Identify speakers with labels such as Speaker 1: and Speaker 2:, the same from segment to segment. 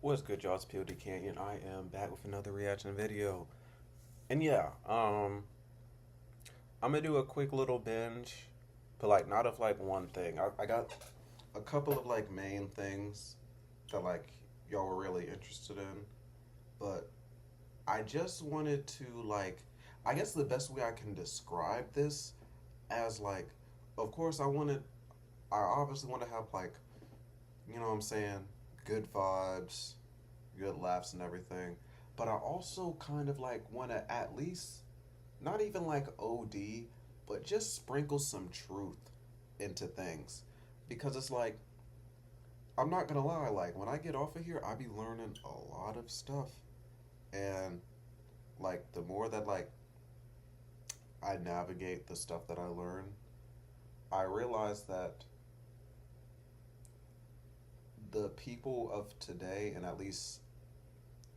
Speaker 1: What's good, y'all? It's Pod.cannion. I am back with another reaction video. And yeah, I'm gonna do a quick little binge, but like not of like one thing. I got a couple of like main things that like y'all were really interested in, but I just wanted to like, I guess the best way I can describe this as like, of course I obviously want to have like, you know what I'm saying, good vibes, good laughs and everything. But I also kind of like want to at least not even like OD, but just sprinkle some truth into things. Because it's like, I'm not gonna lie, like when I get off of here, I be learning a lot of stuff. And like the more that like I navigate the stuff that I learn, I realize that the people of today, and at least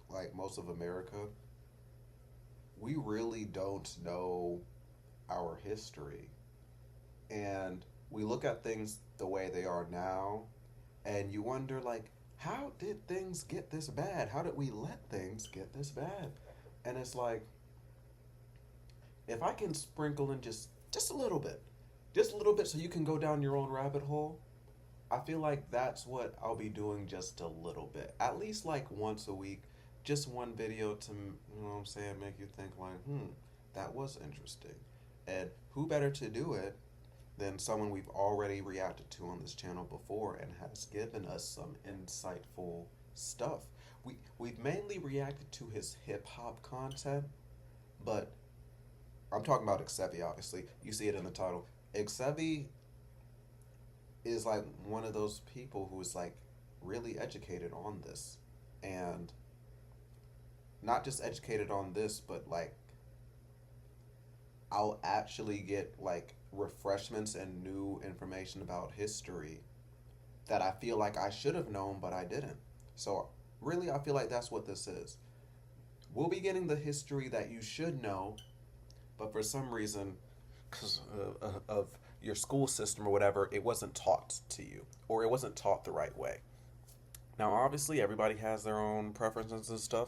Speaker 1: like most of America, we really don't know our history. And we look at things the way they are now, and you wonder, like, how did things get this bad? How did we let things get this bad? And it's like, if I can sprinkle in just a little bit so you can go down your own rabbit hole, I feel like that's what I'll be doing just a little bit. At least like once a week, just one video to, you know what I'm saying, make you think like, that was interesting. And who better to do it than someone we've already reacted to on this channel before and has given us some insightful stuff. We've mainly reacted to his hip hop content, but I'm talking about Xevi, obviously. You see it in the title. Xevi is like one of those people who is like really educated on this, and not just educated on this, but like I'll actually get like refreshments and new information about history that I feel like I should have known but I didn't. So really I feel like that's what this is. We'll be getting the history that you should know, but for some reason, because of your school system or whatever, it wasn't taught to you, or it wasn't taught the right way. Now, obviously, everybody has their own preferences and stuff.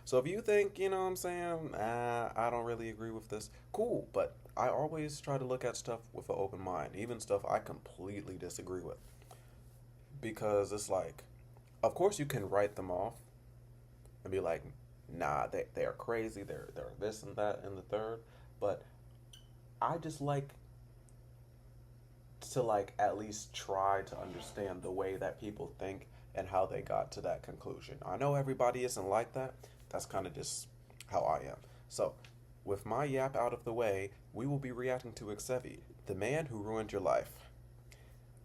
Speaker 1: So if you think, you know what I'm saying, I don't really agree with this, cool. But I always try to look at stuff with an open mind, even stuff I completely disagree with. Because it's like, of course, you can write them off and be like, nah, they're crazy, they're this and that and the third. But I just like to like at least try to understand the way that people think and how they got to that conclusion. I know everybody isn't like that. That's kind of just how I am. So, with my yap out of the way, we will be reacting to Xevi, the man who ruined your life.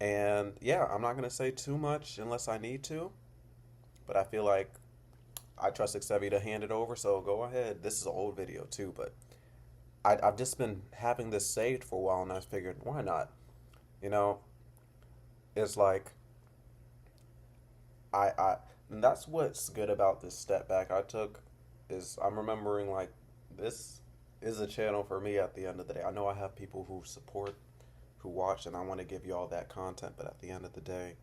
Speaker 1: And yeah, I'm not going to say too much unless I need to, but I feel like I trust Xevi to hand it over, so go ahead. This is an old video too, but I've just been having this saved for a while, and I figured, why not? You know, it's like, I and that's what's good about this step back I took, is I'm remembering like this is a channel for me at the end of the day. I know I have people who support, who watch, and I want to give you all that content, but at the end of the day,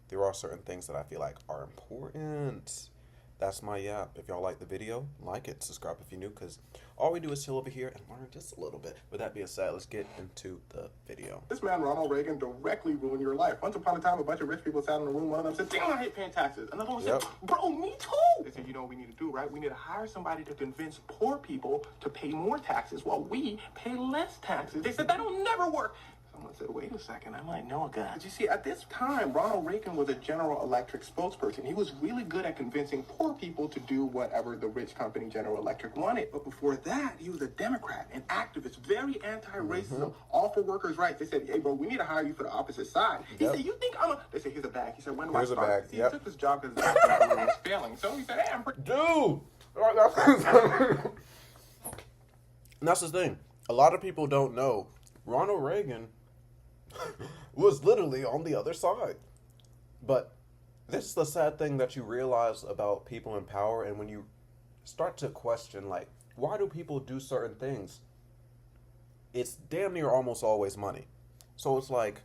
Speaker 1: there are certain things that I feel like are important. That's my yap. If y'all like the video, like it, subscribe if you're new, because all we do is chill over here and learn just a little bit. With that being said, let's get into the video.
Speaker 2: This man, Ronald Reagan, directly ruined your life. Once upon a time, a bunch of rich people sat in a room. One of them said, damn, I hate paying taxes. Another one said, bro, me too. They said, you know what we need to do, right? We need to hire somebody to convince poor people to pay more taxes while we pay less taxes. They said, that'll never work. Someone said, wait a second, I might know a guy. But you see, at this time, Ronald Reagan was a General Electric spokesperson. He was really good at convincing poor people to do whatever the rich company General Electric wanted. But before that, he was a Democrat, an activist, very anti-racism, all for workers' rights. They said, hey, bro, we need to hire you for the opposite side. He said, you think I'm a... They said, here's a bag. He said, when do I start? He took this job because his was failing. So he said, hey, I'm pretty...
Speaker 1: Dude! And that's the thing. A lot of people don't know Ronald Reagan was literally on the other side. But this is the sad thing that you realize about people in power, and when you start to question, like, why do people do certain things? It's damn near almost always money. So it's like,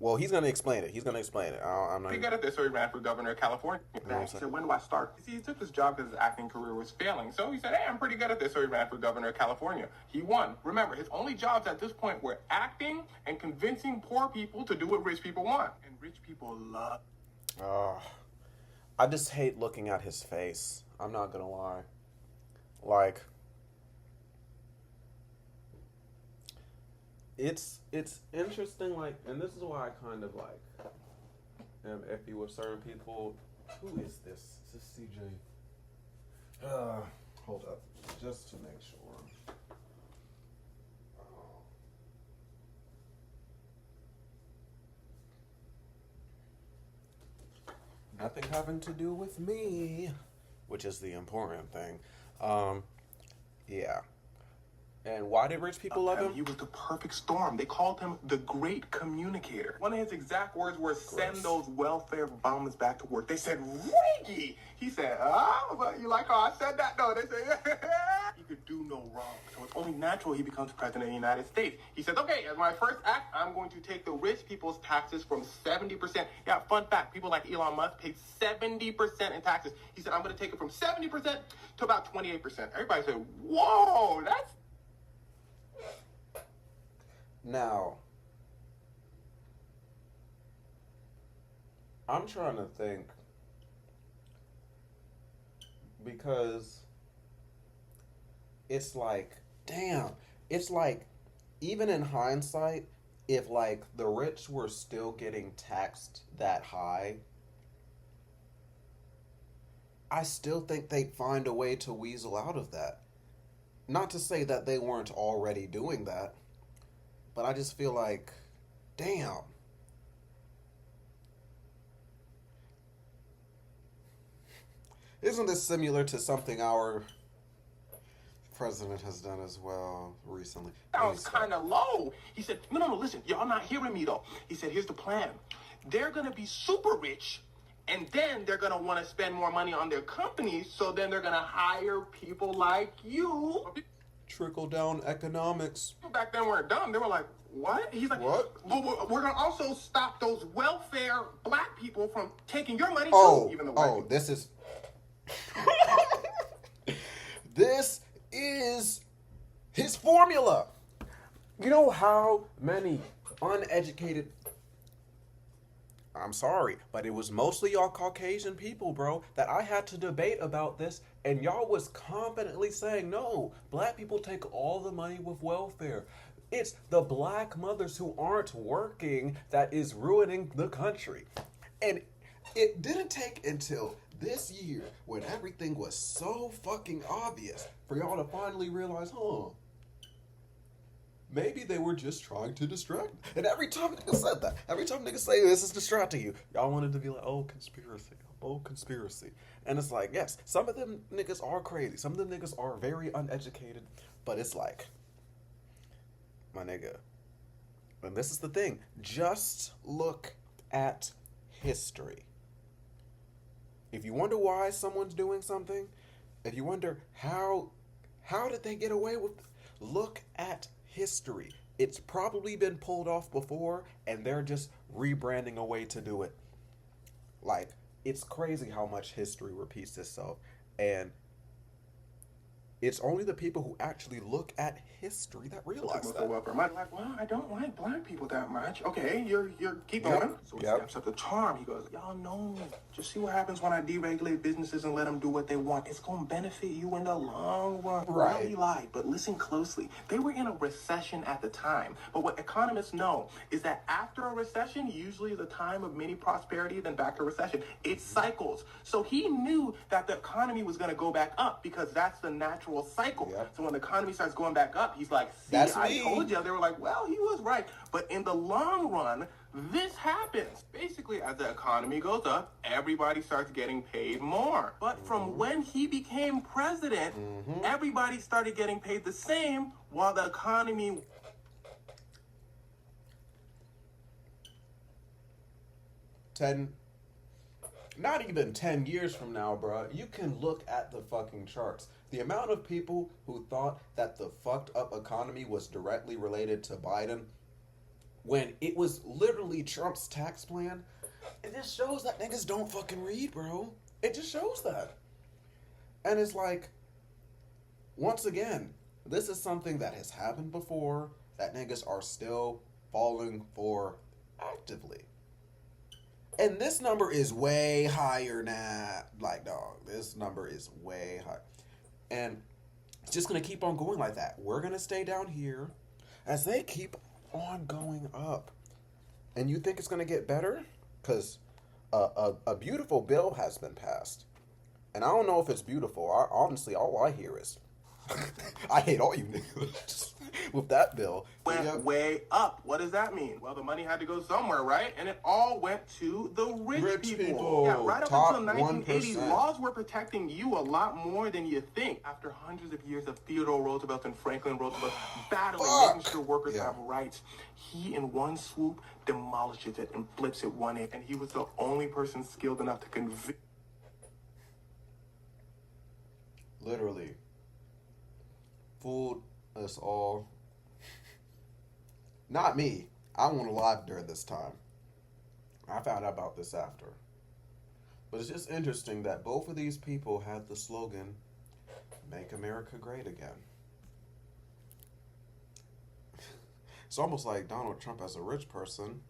Speaker 1: Well, he's gonna explain it. He's gonna explain it. I'm not.
Speaker 2: He got it there, so he ran for governor of California. He said, when do I start? See, he took this job because his acting career was failing. So he said, hey, I'm pretty good at this. So he ran for governor of California. He won. Remember, his only jobs at this point were acting and convincing poor people to do what rich people want. And rich people love.
Speaker 1: I just hate looking at his face. I'm not gonna lie. Like, it's interesting, like, and this is why I kind of like am iffy with certain people. Who is this? Is this CJ? Hold up, just to make sure. Nothing having to do with me, which is the important thing. Yeah. And why did rich people love him?
Speaker 2: He was the perfect storm. They called him the great communicator. One of his exact words were, send those welfare bums back to work. They said, Reggie! He said, but you like how I said that? No, they said, he could do no wrong. So it's only natural he becomes president of the United States. He said, okay, as my first act, I'm going to take the rich people's taxes from 70%. Yeah, fun fact, people like Elon Musk paid 70% in taxes. He said, I'm going to take it from 70% to about 28%. Everybody said, whoa, that's...
Speaker 1: Now, I'm trying to think, because it's like, damn, it's like, even in hindsight, if like the rich were still getting taxed that high, I still think they'd find a way to weasel out of that. Not to say that they weren't already doing that, but I just feel like, damn. Isn't this similar to something our president has done as well recently?
Speaker 2: Sounds kind of low. He said, no, listen, y'all not hearing me though. He said, here's the plan. They're going to be super rich, and then they're going to want to spend more money on their companies, so then they're going to hire people like you.
Speaker 1: Trickle down economics.
Speaker 2: Back then weren't dumb. They were like, what? He's like,
Speaker 1: what?
Speaker 2: We're going to also stop those welfare black people from taking your money
Speaker 1: too.
Speaker 2: Even the white people.
Speaker 1: This is... This is his formula. You know how many uneducated... I'm sorry, but it was mostly y'all Caucasian people, bro, that I had to debate about this, and y'all was confidently saying, no, black people take all the money with welfare. It's the black mothers who aren't working that is ruining the country. And it didn't take until this year, when everything was so fucking obvious, for y'all to finally realize, maybe they were just trying to distract. And every time niggas said that, every time niggas say this is distracting you, y'all wanted to be like, oh, conspiracy. Oh, conspiracy. And it's like, yes, some of them niggas are crazy. Some of them niggas are very uneducated. But it's like, my nigga. And this is the thing. Just look at history. If you wonder why someone's doing something, if you wonder how did they get away with, look at history. It's probably been pulled off before, and they're just rebranding a way to do it. Like, it's crazy how much history repeats itself, and it's only the people who actually look at history that realize that.
Speaker 2: Like, well, I don't like black people that much. Okay, you're keep going. So he steps up the charm. He goes, y'all know, just see what happens when I deregulate businesses and let them do what they want. It's going to benefit you in the long run.
Speaker 1: Right.
Speaker 2: Well, he lied, but listen closely. They were in a recession at the time. But what economists know is that after a recession, usually is a time of mini prosperity, then back to recession. It cycles. So he knew that the economy was going to go back up because that's the natural cycle. Yep. So when the economy starts going back up, he's like, see, I told you. They were like, well, he was right. But in the long run, this happens. Basically, as the economy goes up, everybody starts getting paid more. But from when he became president, everybody started getting paid the same while the economy...
Speaker 1: Not even 10 years from now, bro, you can look at the fucking charts. The amount of people who thought that the fucked up economy was directly related to Biden when it was literally Trump's tax plan. It just shows that niggas don't fucking read, bro. It just shows that. And it's like, once again, this is something that has happened before that niggas are still falling for actively. And this number is way higher now. Like, dog, this number is way high. And it's just going to keep on going like that. We're going to stay down here as they keep on going up. And you think it's going to get better? Because a beautiful bill has been passed. And I don't know if it's beautiful. Honestly, all I hear is, I hate all you niggas with that bill.
Speaker 2: Went way up. What does that mean? Well, the money had to go somewhere, right? And it all went to the rich people. Yeah, right up
Speaker 1: Top
Speaker 2: until 1980,
Speaker 1: 1%.
Speaker 2: laws were protecting you a lot more than you think. After hundreds of years of Theodore Roosevelt and Franklin Roosevelt battling, making sure workers have rights, he in one swoop demolishes it and flips it 180. And he was the only person skilled enough to convince.
Speaker 1: Literally fooled us all. Not me. I wasn't alive during this time. I found out about this after. But it's just interesting that both of these people had the slogan, "Make America Great Again." It's almost like Donald Trump, as a rich person,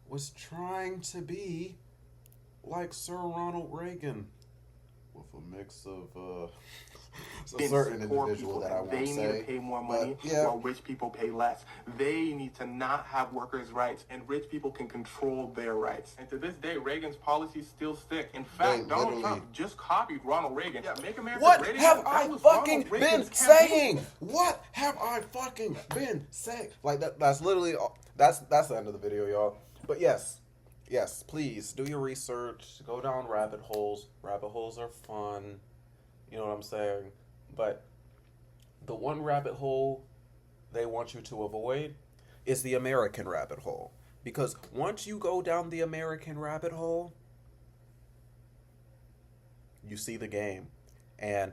Speaker 1: was trying to be like Sir Ronald Reagan, with a mix of a certain individual that I won't say.
Speaker 2: They need to pay more money while rich people pay less. They need to not have workers' rights, and rich people can control their rights. And to this day, Reagan's policies still stick. In fact, Donald Trump just copied Ronald Reagan. Yeah, make America great again.
Speaker 1: What have I fucking been saying? What have I fucking been saying? Like, that's literally all. That's the end of the video, y'all. But yes, please do your research. Go down rabbit holes. Rabbit holes are fun. You know what I'm saying? But the one rabbit hole they want you to avoid is the American rabbit hole. Because once you go down the American rabbit hole, you see the game. And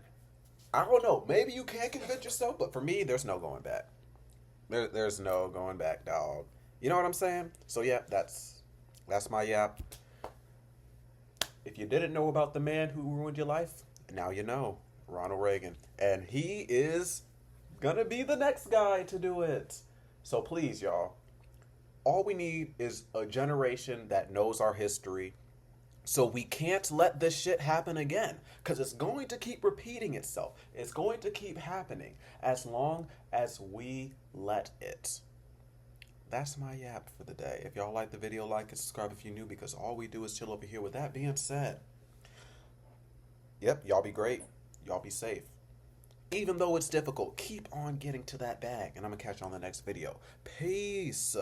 Speaker 1: I don't know, maybe you can convince yourself, but for me, there's no going back. There's no going back, dog. You know what I'm saying? So yeah, that's my yap. If you didn't know about the man who ruined your life, now you know. Ronald Reagan. And he is gonna be the next guy to do it. So please, y'all, all we need is a generation that knows our history, so we can't let this shit happen again, because it's going to keep repeating itself. It's going to keep happening as long as we let it. That's my yap for the day. If y'all like the video, like and subscribe if you're new, because all we do is chill over here. With that being said, yep, y'all be great. Y'all be safe. Even though it's difficult, keep on getting to that bag. And I'm going to catch you on the next video. Peace.